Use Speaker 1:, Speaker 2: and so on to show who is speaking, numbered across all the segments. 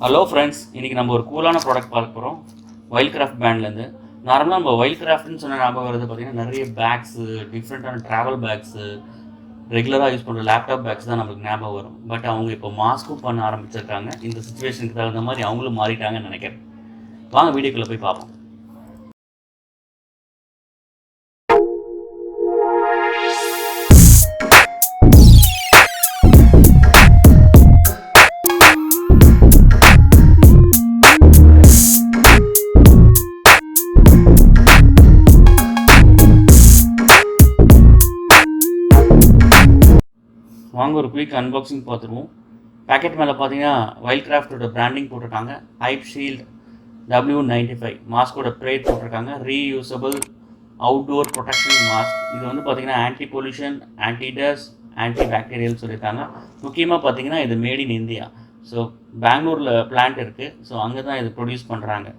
Speaker 1: Hello friends, இன்றைக்கி நம்ம ஒரு கூலான ப்ராடக்ட் பார்க்க போகிறோம். வைல்ட்கிராஃப்ட் பிராண்ட்லேருந்து. நார்மலாக நம்ம வைல்ட்கிராஃப்ட்னு சொன்ன ஞாபகம் வருது பார்த்திங்கன்னா நிறைய பேக்ஸு, டிஃப்ரெண்ட்டான ட்ராவல் பேக்ஸு, ரெகுலராக யூஸ் பண்ணுற லேப்டாப் பேக்ஸ் தான் நம்மளுக்கு ஞாபகம் வரும். பட் அவங்க இப்போ மாஸ்க்கும் பண்ண ஆரம்பிச்சிருக்காங்க. இந்த சுச்சுவேஷனுக்கு தகுந்த மாதிரி அவங்களும் மாறிட்டாங்கன்னு நினைக்கிறேன். வாங்க வீடியோக்குள்ளே போய் பார்ப்போம். வாங்க ஒரு குயிக் அன்பாக்சிங் பார்த்துருவோம். பேக்கெட் மேலே பார்த்தீங்கன்னா வைல்ட்கிராஃப்டோட பிராண்டிங் போட்டிருக்காங்க. ஹைப்ஷீல்ட் w95 மாஸ்கோட ப்ரேட் போட்டிருக்காங்க. Reusable outdoor protection mask. இது வந்து பார்த்தீங்கன்னா anti pollution, anti dust, anti bacterial சொல்லியிருக்காங்க. முக்கியமாக பார்த்தீங்கன்னா இது மேட் இன் இந்தியா. ஸோ பெங்களூரில் பிளான்ட் இருக்குது. ஸோ அங்கே தான் இது ப்ரொடியூஸ் பண்ணுறாங்க.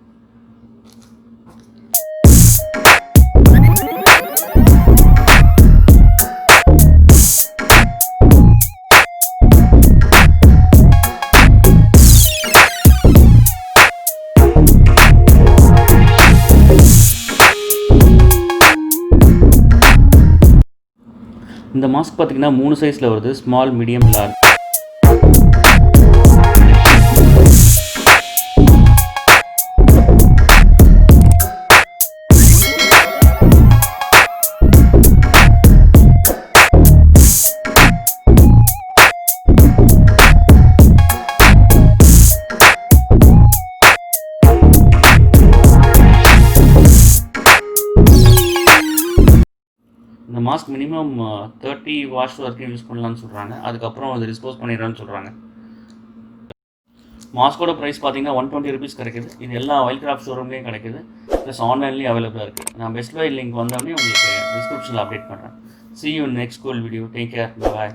Speaker 1: இந்த மாஸ்க் பார்த்திங்கன்னா 3 சைஸில் வருது. Small, medium, large. இந்த மாஸ்க் மினிமம் 30 வாஷ் வரைக்கும் யூஸ் பண்ணலான்னு சொல்கிறாங்க. அதுக்கப்புறம் அது டிஸ்போஸ் பண்ணிடுறான்னு சொல்கிறாங்க. மாஸ்கோட ப்ரைஸ் பார்த்தீங்கன்னா 120 rupees கிடைக்குது. இது எல்லா வைல்ட்கிராஃப்ட் ஷோரூம்லேயும் கிடைக்குது. ப்ளஸ் ஆன்லைன்லேயும் அவைலபிளாக இருக்குது. நான் பெஸ்ட் பை லிங்க் வந்தோடனே உங்களுக்கு டிஸ்கிரிப்ஷனில் அப்டேட் பண்ணுறேன். See you in next cool video. Take care. Bye.